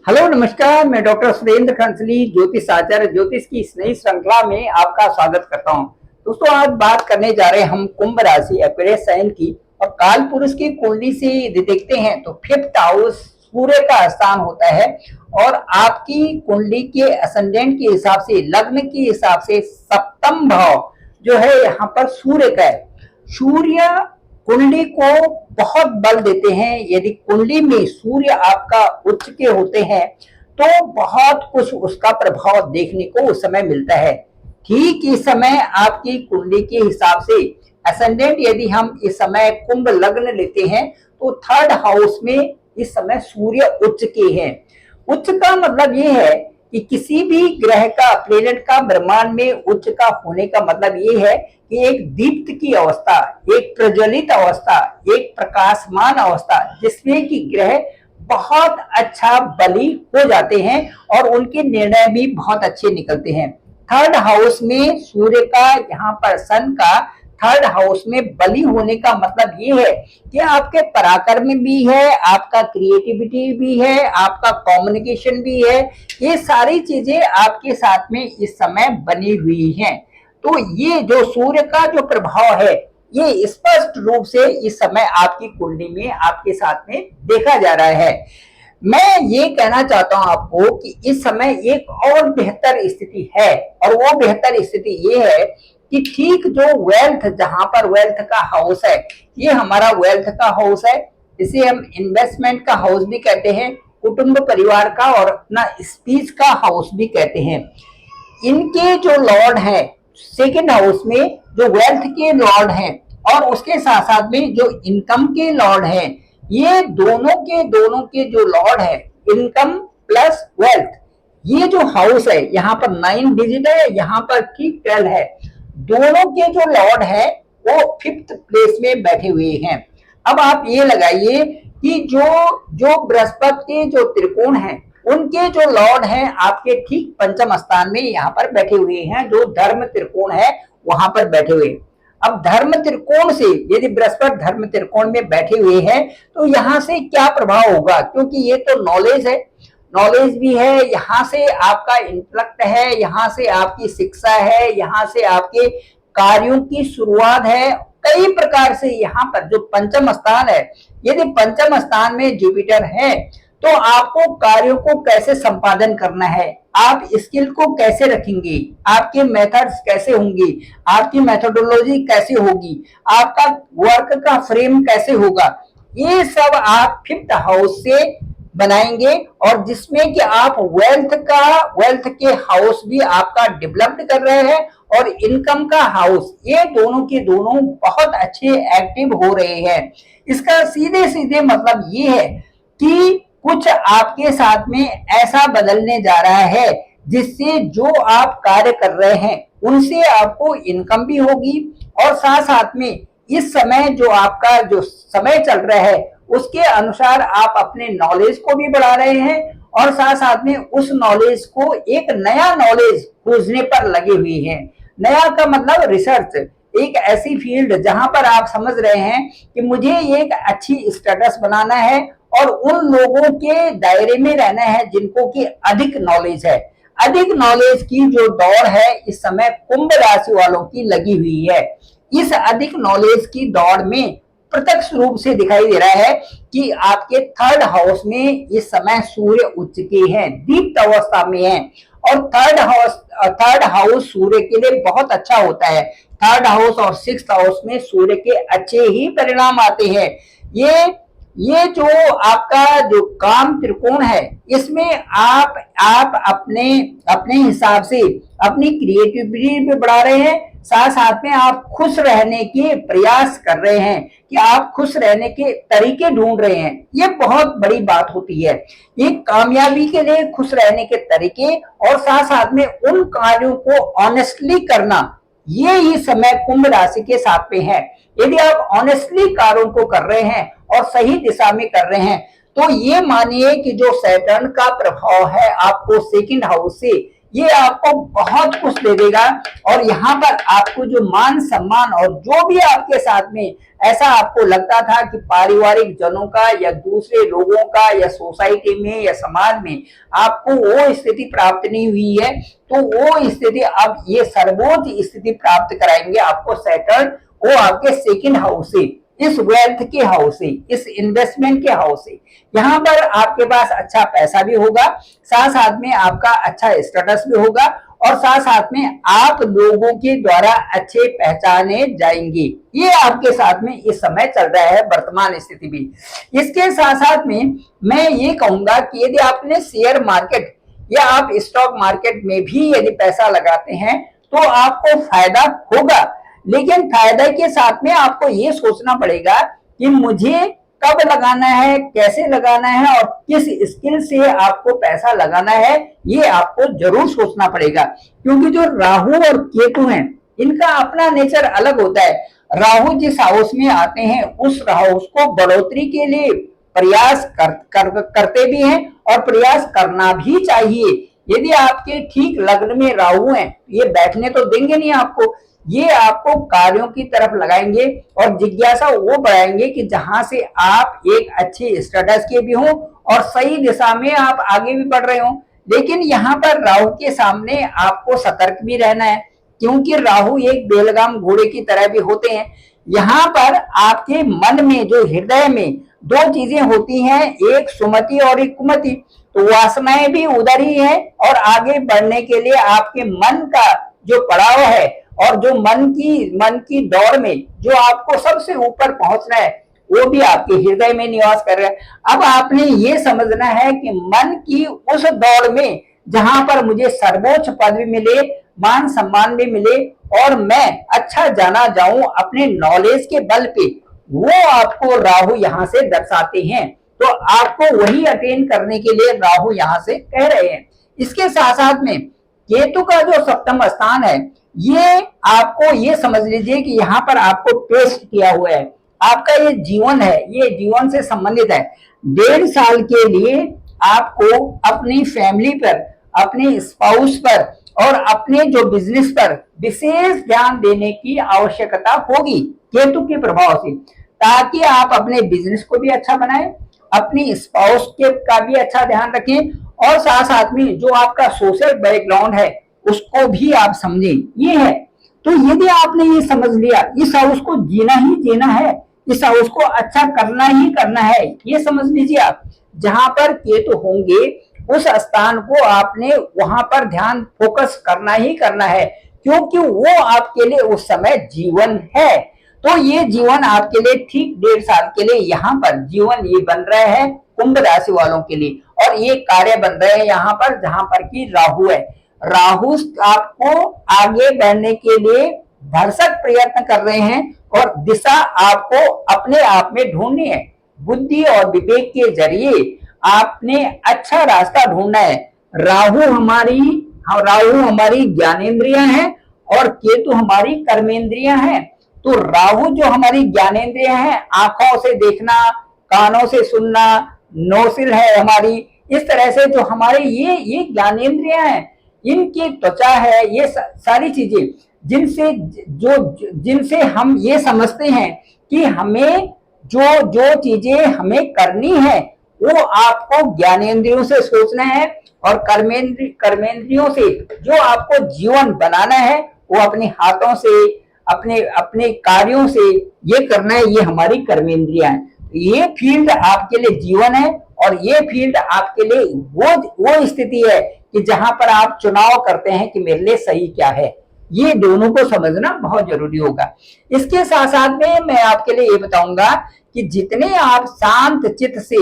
Hello नमस्कार, मैं doctor Surendra खंसली ज्योतिष आचार्य ज्योतिष की इस नई श्रृंखला में आपका स्वागत करता हूं। दोस्तों, आज बात करने जा रहे हैं हम कुंभ राशि एक्वेरियस साइन की। और काल पुरुष की कुंडली से यदि देखते हैं तो फिफ्थ हाउस सूर्य का स्थान होता है और आपकी कुंडली के असेंडेंट के हिसाब से, लग्न के हिसाब से सप्तम भाव जो है यहाँ पर सूर्य का है। सूर्य कुंडली को बहुत बल देते हैं। यदि कुंडली में सूर्य आपका उच्च के होते हैं तो बहुत कुछ उसका प्रभाव देखने को उस समय मिलता है। ठीक इस समय आपकी कुंडली के हिसाब से असेंडेंट यदि हम इस समय कुंभ लग्न लेते हैं तो थर्ड हाउस में इस समय सूर्य उच्च के हैं। उच्च का मतलब ये है कि किसी भी ग्रह का, प्लेनेट का ब्रह्मांड में उच्च का होने का मतलब ये है कि एक दीप्त की अवस्था, एक प्रज्वलित अवस्था, एक प्रकाशमान अवस्था जिसमें कि ग्रह बहुत अच्छा बली हो जाते हैं और उनके निर्णय भी बहुत अच्छे निकलते हैं। थर्ड हाउस में सूर्य का, यहाँ पर सन का थर्ड हाउस में बली होने का मतलब ये है कि आपके पराक्रम भी है, आपका क्रिएटिविटी भी है, आपका कम्युनिकेशन भी है। ये सारी चीजें आपके साथ में इस समय बनी हुई हैं। तो ये जो सूर्य का जो प्रभाव है ये स्पष्ट रूप से इस समय आपकी कुंडली में आपके साथ में देखा जा रहा है। मैं ये कहना चाहता हूं आपको कि इस समय एक और बेहतर स्थिति है और वो बेहतर स्थिति ये है कि ठीक जो वेल्थ, जहां पर वेल्थ का हाउस है, ये हमारा वेल्थ का हाउस है। इसे हम इन्वेस्टमेंट का हाउस भी कहते हैं, कुटुंब परिवार का और अपना स्पीच का हाउस भी कहते हैं। इनके जो लॉर्ड हैं सेकंड हाउस में, जो वेल्थ के लॉर्ड हैं और उसके साथ साथ में जो इनकम के लॉर्ड हैं, ये दोनों के जो लॉर्ड है इनकम प्लस वेल्थ, ये जो हाउस है यहाँ पर 9 डिजिट है, यहाँ पर ठीक 12 है। दोनों के जो लॉर्ड है वो फिफ्थ प्लेस में बैठे हुए हैं। अब आप ये लगाइए कि जो बृहस्पति के जो त्रिकोण हैं उनके जो लॉर्ड हैं आपके ठीक पंचम स्थान में यहाँ पर बैठे हुए हैं, जो धर्म त्रिकोण है वहां पर बैठे हुए। अब धर्म त्रिकोण से यदि बृहस्पति धर्म त्रिकोण में बैठे हुए हैं तो यहाँ से क्या प्रभाव होगा, क्योंकि ये तो नॉलेज है, नॉलेज भी है, यहाँ से आपका इंटेलेक्ट है, यहाँ से आपकी शिक्षा है, यहाँ से आपके कार्यों की शुरुआत है। कई प्रकार से यहाँ पर जो पंचम स्थान है, यदि पंचम स्थान में जुपिटर है तो आपको कार्यों को कैसे संपादन करना है, आप स्किल को कैसे रखेंगे, आपके मेथड्स कैसे होंगे, आपकी मेथोडोलॉजी कैसे होगी, आपका वर्क का फ्रेम कैसे होगा, ये सब आप फिफ्थ हाउस से बनाएंगे। और जिसमें कि आप वेल्थ के हाउस भी आपका डेवलप्ड कर रहे हैं और इनकम का हाउस, ये दोनों के दोनों बहुत अच्छे एक्टिव हो रहे हैं। इसका सीधे सीधे मतलब ये है कि कुछ आपके साथ में ऐसा बदलने जा रहा है जिससे जो आप कार्य कर रहे हैं उनसे आपको इनकम भी होगी और साथ साथ में इस समय जो आपका जो समय चल रहा है उसके अनुसार आप अपने नॉलेज को भी बढ़ा रहे हैं और साथ साथ में उस नॉलेज को एक नया नॉलेज खोजने पर लगे हुए हैं। नया का मतलब रिसर्च, एक ऐसी फील्ड जहां पर आप समझ रहे हैं कि मुझे एक अच्छी स्टेटस बनाना है और उन लोगों के दायरे में रहना है जिनको की अधिक नॉलेज है। अधिक नॉलेज की जो दौड़ है इस समय कुंभ राशि वालों की लगी हुई है। इस अधिक नॉलेज की दौड़ में प्रत्यक्ष रूप से दिखाई दे रहा है कि आपके थर्ड हाउस में इस समय सूर्य उच्च के हैं, दीप्त अवस्था में है। और थर्ड हाउस सूर्य के लिए बहुत अच्छा होता है। थर्ड हाउस और सिक्स्थ हाउस में सूर्य के अच्छे ही परिणाम आते हैं। ये जो आपका जो काम त्रिकोण है इसमें आप अपने हिसाब से अपनी क्रिएटिविटी भी बढ़ा रहे हैं, साथ साथ में आप खुश रहने के प्रयास कर रहे हैं कि आप खुश रहने के तरीके ढूंढ रहे हैं। ये बहुत बड़ी बात होती है, ये कामयाबी के लिए खुश रहने के तरीके और साथ साथ में उन कार्यों को ऑनेस्टली करना, ये ही समय कुंभ राशि के साथ में है। यदि आप ऑनेस्टली कार्यों को कर रहे हैं और सही दिशा में कर रहे हैं तो ये मानिए कि जो सैटर्न का प्रभाव है आपको सेकंड हाउस से ये आपको बहुत कुछ दे देगा। और यहाँ पर आपको जो मान सम्मान और जो भी आपके साथ में ऐसा आपको लगता था कि पारिवारिक जनों का या दूसरे लोगों का या सोसाइटी में या समाज में आपको वो स्थिति प्राप्त नहीं हुई है, तो वो स्थिति अब ये सर्वोच्च स्थिति प्राप्त कराएंगे आपको सैटर्न, वो आपके सेकंड हाउस से, इस वेल्थ के हाउस से, इस इन्वेस्टमेंट के हाउस से। यहाँ पर आपके पास अच्छा पैसा भी होगा, साथ साथ में आपका अच्छा स्टेटस भी होगा, और साथ साथ में आप लोगों के द्वारा अच्छे पहचाने जाएंगे। ये आपके साथ में इस समय चल रहा है वर्तमान स्थिति भी। इसके साथ साथ में मैं ये कहूंगा कि यदि आपने शेयर मार्केट या आप स्टॉक मार्केट में भी यदि पैसा लगाते हैं तो आपको फायदा होगा, लेकिन फायदे के साथ में आपको ये सोचना पड़ेगा कि मुझे कब लगाना है, कैसे लगाना है और किस स्किल से आपको पैसा लगाना है, ये आपको जरूर सोचना पड़ेगा। क्योंकि जो राहु और केतु हैं, इनका अपना नेचर अलग होता है। राहु जिस हाउस में आते हैं उस हाउस को बढ़ोतरी के लिए प्रयास करते भी हैं और प्रयास करना भी चाहिए। यदि आपके ठीक लग्न में राहु हैं, ये बैठने तो देंगे नहीं आपको, ये आपको कार्यों की तरफ लगाएंगे और जिज्ञासा वो बढ़ाएंगे कि जहां से आप एक अच्छे स्टेटस के भी हो और सही दिशा में आप आगे भी बढ़ रहे हो। लेकिन यहाँ पर राहु के सामने आपको सतर्क भी रहना है, क्योंकि राहु एक बेलगाम घोड़े की तरह भी होते हैं। यहाँ पर आपके मन में, जो हृदय में दो चीजें होती हैं, एक सुमति और एक कुमति, तो वासनाएं भी उधर ही है और आगे बढ़ने के लिए आपके मन का जो पड़ाव है और जो मन की दौड़ में जो आपको सबसे ऊपर पहुंचना है, वो भी आपके हृदय में निवास कर रहा है। अब आपने ये समझना है कि मन की उस दौड़ में जहां पर मुझे सर्वोच्च पद भी मिले, मान सम्मान भी मिले और मैं अच्छा जाना जाऊं अपने नॉलेज के बल पे, वो आपको राहु यहाँ से दर्शाते हैं। तो आपको वही अटेन करने के लिए राहु यहाँ से कह रहे हैं। इसके साथ साथ में केतु का जो सप्तम स्थान है, ये आपको ये समझ लीजिए कि यहाँ पर आपको टेस्ट किया हुआ है। आपका ये जीवन है, ये जीवन से संबंधित है। 1.5 साल के लिए आपको अपनी फैमिली पर, अपने स्पाउस पर और अपने जो बिजनेस पर विशेष ध्यान देने की आवश्यकता होगी केतु के प्रभाव से, ताकि आप अपने बिजनेस को भी अच्छा बनाएं, अपनी स्पाउस के का भी अच्छा ध्यान रखें और साथ साथ में जो आपका सोशल बैकग्राउंड है उसको भी आप समझें। ये है, तो यदि आपने ये समझ लिया, इस हाउस को जीना ही जीना है, इस हाउस को अच्छा करना ही करना है, ये समझ लीजिए आप। जहां पर केतु होंगे उस स्थान को आपने वहां पर ध्यान फोकस करना ही करना है, क्योंकि वो आपके लिए उस समय जीवन है। तो ये जीवन आपके लिए ठीक 1.5 साल के लिए यहाँ पर जीवन ये बन रहा है कुंभ राशि वालों के लिए, और ये कार्य बन रहे हैं यहाँ पर जहां पर की राहु है। राहु आपको आगे बढ़ने के लिए भरसक प्रयत्न कर रहे हैं और दिशा आपको अपने आप में ढूंढनी है। बुद्धि और विवेक के जरिए आपने अच्छा रास्ता ढूंढना है। राहु हमारी ज्ञानेंद्रियां हैं और केतु हमारी कर्मेंद्रियां हैं। तो राहु जो हमारी ज्ञानेंद्रियां हैं, आंखों से देखना, कानों से सुनना, नोसिल है हमारी, इस तरह से जो हमारे ये ज्ञानेंद्रियां हैं, इनकी त्वचा है, ये सारी चीजें जिनसे हम ये समझते हैं कि हमें जो चीजें हमें करनी है वो आपको ज्ञानेंद्रियों से सोचना है, और कर्मेंद्रियों से जो आपको जीवन बनाना है वो अपने हाथों से, अपने कार्यों से ये करना है। ये हमारी कर्मेंद्रियां हैं। ये फील्ड आपके लिए जीवन है और ये फील्ड आपके लिए वो स्थिति है कि जहां पर आप चुनाव करते हैं कि मेरे लिए सही क्या है। ये दोनों को समझना बहुत जरूरी होगा। इसके साथ साथ में मैं आपके लिए ये बताऊंगा कि जितने आप शांत चित्त से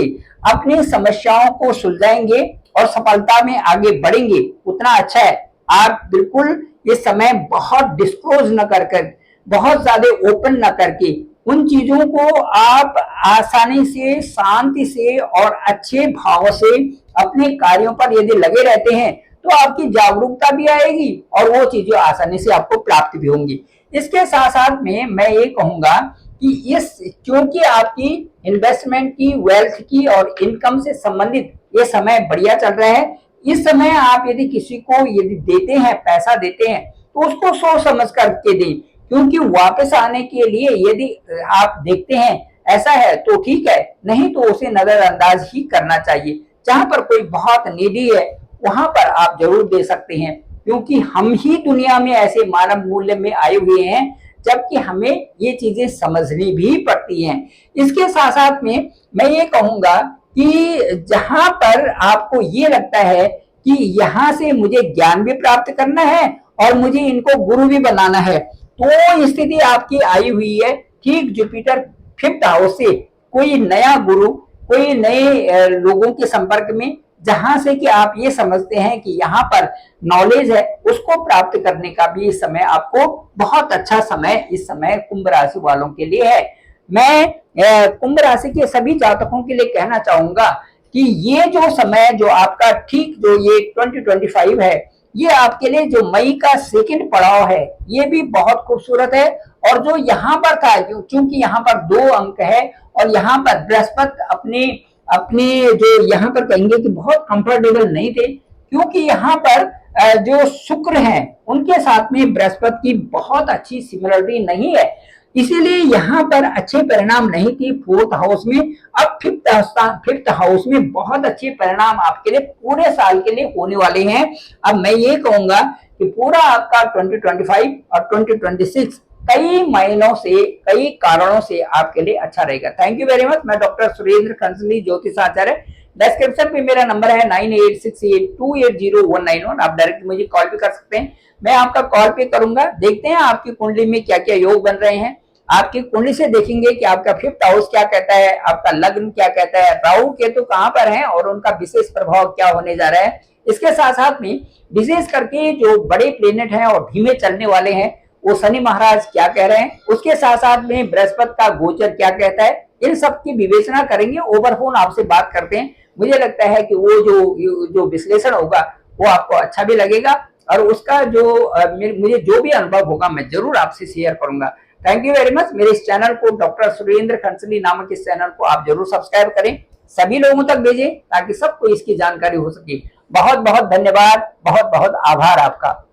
अपनी समस्याओं को सुलझाएंगे और सफलता में आगे बढ़ेंगे उतना अच्छा है। आप बिल्कुल ये समय बहुत डिस्क्लोज न कर बहुत ज्यादा ओपन न करके उन चीजों को आप आसानी से, शांति से और अच्छे भाव से अपने कार्यों पर यदि लगे रहते हैं तो आपकी जागरूकता भी आएगी और वो चीजें आसानी से आपको प्राप्त भी होंगी। इसके साथ साथ में मैं ये कहूंगा कि क्योंकि आपकी इन्वेस्टमेंट की, वेल्थ की और इनकम से संबंधित ये समय बढ़िया चल रहा है, इस समय आप यदि किसी को यदि देते हैं, पैसा देते हैं, तो उसको सोच समझ करके दें, क्योंकि वापस आने के लिए यदि आप देखते हैं ऐसा है तो ठीक है, नहीं तो उसे नजरअंदाज ही करना चाहिए। जहां पर कोई बहुत नीडी है वहां पर आप जरूर दे सकते हैं, क्योंकि हम ही दुनिया में ऐसे मानव मूल्य में आए हुए हैं, जबकि हमें ये चीजें समझनी भी पड़ती हैं। इसके साथ साथ में मैं ये कहूंगा कि जहां पर आपको ये लगता है कि यहाँ से मुझे ज्ञान भी प्राप्त करना है और मुझे इनको गुरु भी बनाना है, तो स्थिति आपकी आई हुई है ठीक जुपिटर 5th हाउस से कोई नया गुरु, कोई नए लोगों के संपर्क में, जहां से कि आप ये समझते हैं कि यहाँ पर नॉलेज है, उसको प्राप्त करने का भी इस समय आपको बहुत अच्छा समय इस समय कुंभ राशि वालों के लिए है। मैं कुंभ राशि के सभी जातकों के लिए कहना चाहूंगा कि ये जो समय जो आपका ठीक जो ये 2025 है, ये आपके लिए जो मई का सेकंड पड़ाव है, ये भी बहुत खूबसूरत है। और जो यहाँ पर था, क्योंकि यहाँ पर 2 अंक है और यहाँ पर बृहस्पति अपने अपने जो यहाँ पर कहेंगे कि बहुत कंफर्टेबल नहीं थे, क्योंकि यहाँ पर जो शुक्र हैं उनके साथ में बृहस्पति की बहुत अच्छी सिमिलरिटी नहीं है, इसीलिए यहाँ पर अच्छे परिणाम नहीं थी 4th हाउस में। अब 5th हाउस में बहुत अच्छे परिणाम आपके लिए पूरे साल के लिए होने वाले हैं। अब मैं ये कहूंगा कि पूरा आपका 2025 और 2026 कई महीनों से, कई कारणों से आपके लिए अच्छा रहेगा। Thank you very much. मैं डॉक्टर सुरेंद्र कंसली, ज्योतिष आचार्य। डिस्क्रिप्शन पे मेरा नंबर है 9868280191। आप डायरेक्ट मुझे कॉल भी कर सकते हैं, मैं आपका कॉल पे करूंगा। देखते हैं आपकी कुंडली में क्या क्या योग बन रहे हैं। आपकी कुंडली से देखेंगे कि आपका 5th हाउस क्या कहता है, आपका लग्न क्या कहता है, राहु केतु कहां पर हैं और उनका विशेष प्रभाव क्या होने जा रहा है। इसके साथ साथ में विशेष करके जो बड़े प्लेनेट हैं और धीमे चलने वाले हैं, वो शनि महाराज क्या कह रहे हैं, उसके साथ साथ में बृहस्पति का गोचर क्या कहता है, इन सब की विवेचना करेंगे। ओवरफोन आपसे बात करते हैं, मुझे लगता है कि वो जो विश्लेषण होगा वो आपको अच्छा भी लगेगा और उसका जो मुझे जो भी अनुभव होगा मैं जरूर आपसे शेयर करूंगा। Thank you very much. मेरे इस चैनल को, डॉक्टर सुरेंद्र खंसली नामक इस चैनल को आप जरूर सब्सक्राइब करें, सभी लोगों तक भेजें ताकि सबको इसकी जानकारी हो सके। बहुत बहुत धन्यवाद, बहुत बहुत आभार आपका।